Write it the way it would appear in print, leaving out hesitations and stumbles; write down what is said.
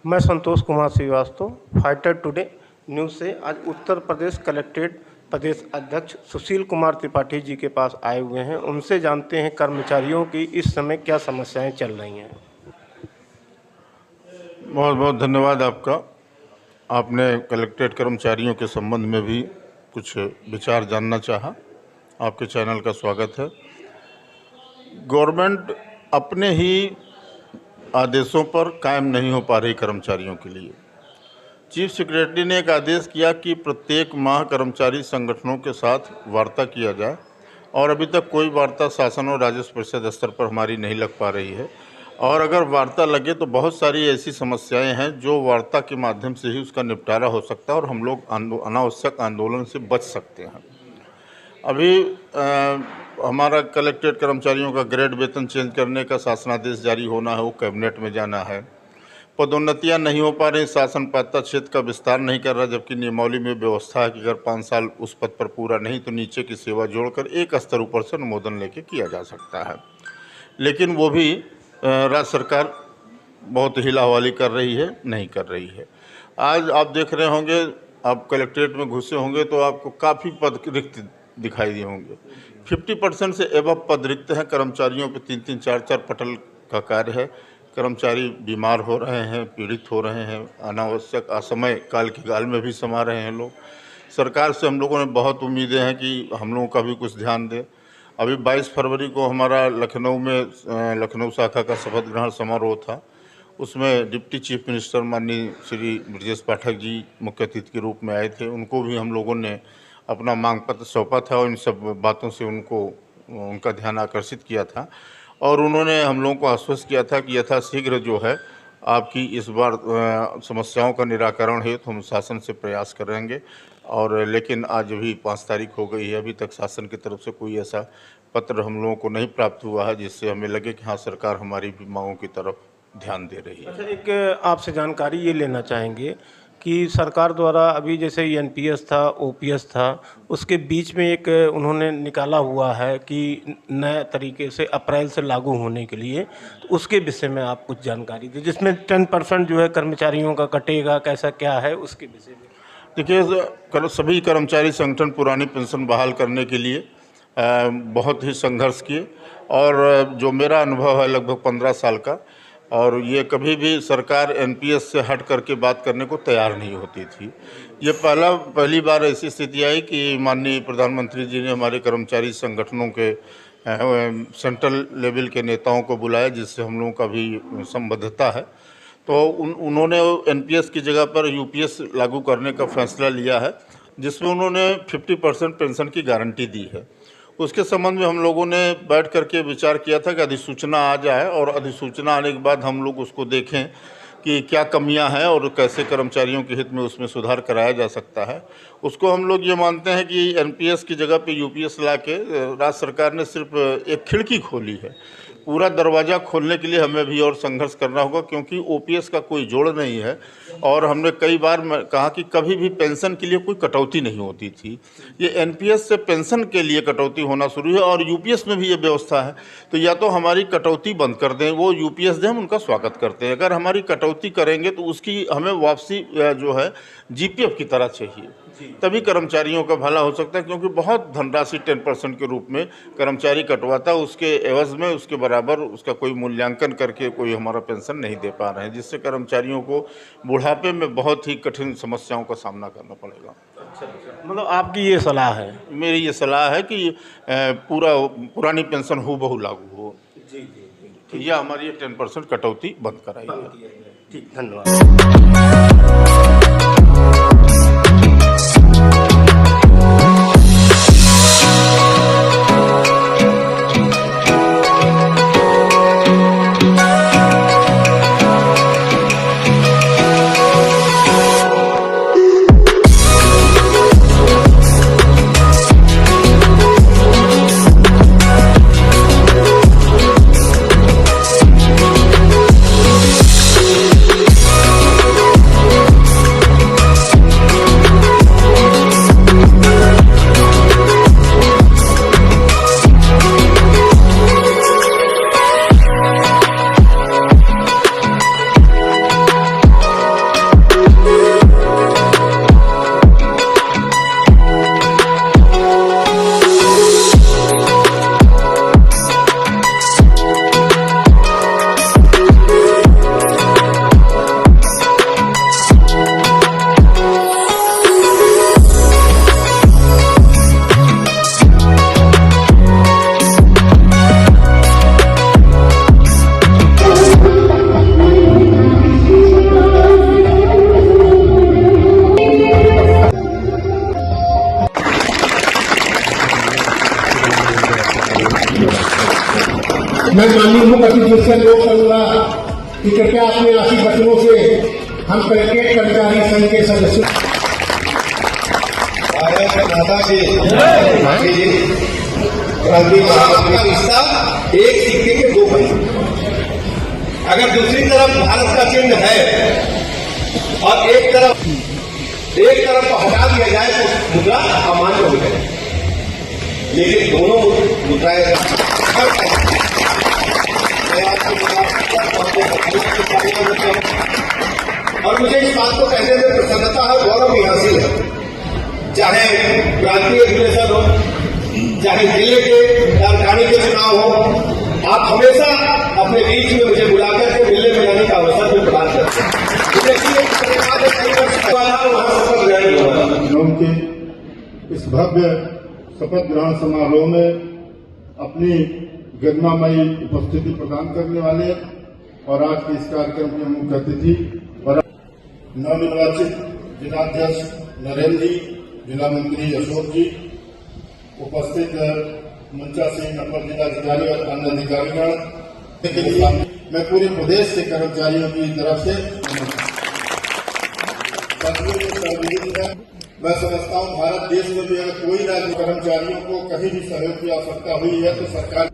मैं Santosh Kumar Srivastava fighter today news से आज उत्तर प्रदेश कलेक्ट्रेट प्रदेश अध्यक्ष सुशील कुमार त्रिपाठी जी के पास आए हुए हैं। उनसे जानते हैं कर्मचारियों की इस समय क्या समस्याएं चल रही हैं। बहुत बहुत धन्यवाद आपका। आपने कलेक्ट्रेट कर्मचारियों के संबंध में भी कुछ विचार जानना चाहा। आपके चैनल का स्वागत है। गवर्नमेंट अपने ही आदेशों पर कायम नहीं हो पा रही कर्मचारियों के लिए। चीफ सेक्रेटरी ने एक आदेश किया कि प्रत्येक माह कर्मचारी संगठनों के साथ वार्ता किया जाए, और अभी तक कोई वार्ता शासन और राजस्व परिषद स्तर पर हमारी नहीं लग पा रही है। और अगर वार्ता लगे तो बहुत सारी ऐसी समस्याएं हैं जो वार्ता के माध्यम से ही उसका निपटारा हो सकता है और हम लोग अनावश्यक आंदोलन से बच सकते हैं। अभी हमारा कलेक्ट्रेट कर्मचारियों का ग्रेड वेतन चेंज करने का शासनादेश जारी होना है, वो कैबिनेट में जाना है। पदोन्नतियां नहीं हो पा रही, शासन पात्रता क्षेत्र का विस्तार नहीं कर रहा, जबकि नियमावली में व्यवस्था है कि अगर 5 साल उस पद पर पूरा नहीं तो नीचे की सेवा जोड़कर एक स्तर ऊपर से अनुमोदन लेके किया जा सकता है। लेकिन वो भी राज्य सरकार बहुत हिलाहवाली कर रही है, नहीं कर रही है। आज आप देख रहे होंगे, आप कलेक्ट्रेट में घुसे होंगे तो आपको काफ़ी पद रिक्त दिखाई दिए होंगे। 50% से एबव पद रिक्त हैं। कर्मचारियों पे 3-3, 4-4 पटल का कार्य है। कर्मचारी बीमार हो रहे हैं, पीड़ित हो रहे हैं, अनावश्यक असमय काल की गाल में भी समा रहे हैं लोग। सरकार से हम लोगों ने बहुत उम्मीदें हैं कि हम लोगों का भी कुछ ध्यान दे। अभी 22 फरवरी को हमारा लखनऊ में लखनऊ शाखा का शपथ ग्रहण समारोह था। उसमें डिप्टी चीफ मिनिस्टर माननीय श्री ब्रजेश पाठक जी मुख्य अतिथि के रूप में आए थे। उनको भी हम लोगों ने अपना मांग पत्र सौंपा था और इन सब बातों से उनका ध्यान आकर्षित किया था। और उन्होंने हम लोगों को आश्वस्त किया था कि यथाशीघ्र जो है आपकी इस बार समस्याओं का निराकरण है तो हम शासन से प्रयास करेंगे। और लेकिन आज अभी 5 तारीख हो गई है, अभी तक शासन की तरफ से कोई ऐसा पत्र हम लोगों को नहीं प्राप्त हुआ है जिससे हमें लगे कि हाँ, सरकार हमारी भी मांगों की तरफ ध्यान दे रही है। अच्छा, एक आपसे जानकारी ये लेना चाहेंगे कि सरकार द्वारा अभी जैसे एनपीएस था, ओपीएस था, उसके बीच में एक उन्होंने निकाला हुआ है कि नए तरीके से अप्रैल से लागू होने के लिए, तो उसके विषय में आप कुछ जानकारी दें, जिसमें 10% जो है कर्मचारियों का कटेगा, कैसा क्या है उसके विषय में। देखिए, सभी कर्मचारी संगठन पुरानी पेंशन बहाल करने के लिए बहुत ही संघर्ष किए, और जो मेरा अनुभव है लगभग 15 साल का, और ये कभी भी सरकार एनपीएस से हट करके बात करने को तैयार नहीं होती थी। ये पहली बार ऐसी स्थिति आई कि माननीय प्रधानमंत्री जी ने हमारे कर्मचारी संगठनों के सेंट्रल लेवल के नेताओं को बुलाया, जिससे हम लोगों का भी संबद्धता है। तो उन्होंने एनपीएस की जगह पर यूपीएस लागू करने का फैसला लिया है, जिसमें उन्होंने 50% पेंशन की गारंटी दी है। उसके संबंध में हम लोगों ने बैठ करके विचार किया था कि अधिसूचना आ जाए, और अधिसूचना आने के बाद हम लोग उसको देखें कि क्या कमियां हैं और कैसे कर्मचारियों के हित में उसमें सुधार कराया जा सकता है। उसको हम लोग ये मानते हैं कि एनपीएस की जगह पे यूपीएस ला के राज्य सरकार ने सिर्फ एक खिड़की खोली है। पूरा दरवाज़ा खोलने के लिए हमें भी और संघर्ष करना होगा, क्योंकि ओपीएस का कोई जोड़ नहीं है। और हमने कई बार कहा कि कभी भी पेंशन के लिए कोई कटौती नहीं होती थी। ये एनपीएस से पेंशन के लिए कटौती होना शुरू है, और यूपीएस में भी ये व्यवस्था है। तो या तो हमारी कटौती बंद कर दें, वो यूपीएस दें, हम उनका स्वागत करते हैं। अगर हमारी कटौती करेंगे तो उसकी हमें वापसी जो है जीपीएफ की तरह चाहिए, तभी कर्मचारियों का भला हो सकता है। क्योंकि बहुत धनराशि 10% के रूप में कर्मचारी कटवाता है, उसके एवज में उसके बराबर उसका कोई मूल्यांकन करके कोई हमारा पेंशन नहीं दे पा रहे हैं, जिससे कर्मचारियों को बुढ़ापे में बहुत ही कठिन समस्याओं का सामना करना पड़ेगा। अच्छा, मतलब आपकी ये सलाह है? मेरी ये सलाह है कि पुरानी पेंशन हूबहू लागू हो। जी जी, या हमारी 10% कटौती बंद कराइए। ठीक, धन्यवाद। प्रति जिससे लोग करूंगा कि कृपया अपने राशि बटनों से हम कलेक्ट्रेट कर्मचारी संघ के सदस्यों भारत माता की क्रांति महात्मा का हिस्सा एक सिक्के के दो पैसे। अगर दूसरी तरफ भारत का चिन्ह है और एक तरफ को हटा दिया जाए तो मुद्रा अमान्य हो जाए, लेकिन दोनों मुद्राएं और मुझे इस बात को कहने में प्रसन्नता है, गौरव भी हासिल है। चाहे प्रांतीय अधिवेशन हो, चाहे जिले के राजधानी के चुनाव हो, आप हमेशा अपने बीच में मुझे बुलाकर के मिलने मिलाने का अवसर भी प्रदान करते हैं। देखिए के इस भव्य शपथ ग्रहण समारोह में अपनी गरिमामयी उपस्थिति प्रदान करने वाले और आज के इस कार्यक्रम के मुख्य अतिथि और नवनिर्वाचित जिलाध्यक्ष नरेंद्र जी, जिला मंत्री अशोक जी, उपस्थित मंचासीन अपर जिलाधिकारी और अन्य अधिकारीगण के लिए मैं पूरे प्रदेश के कर्मचारियों की तरफ से मैं समझता हूँ भारत देश में भी अगर कोई राज्य कर्मचारियों को कहीं भी सहयोग की आवश्यकता हुई है तो सरकार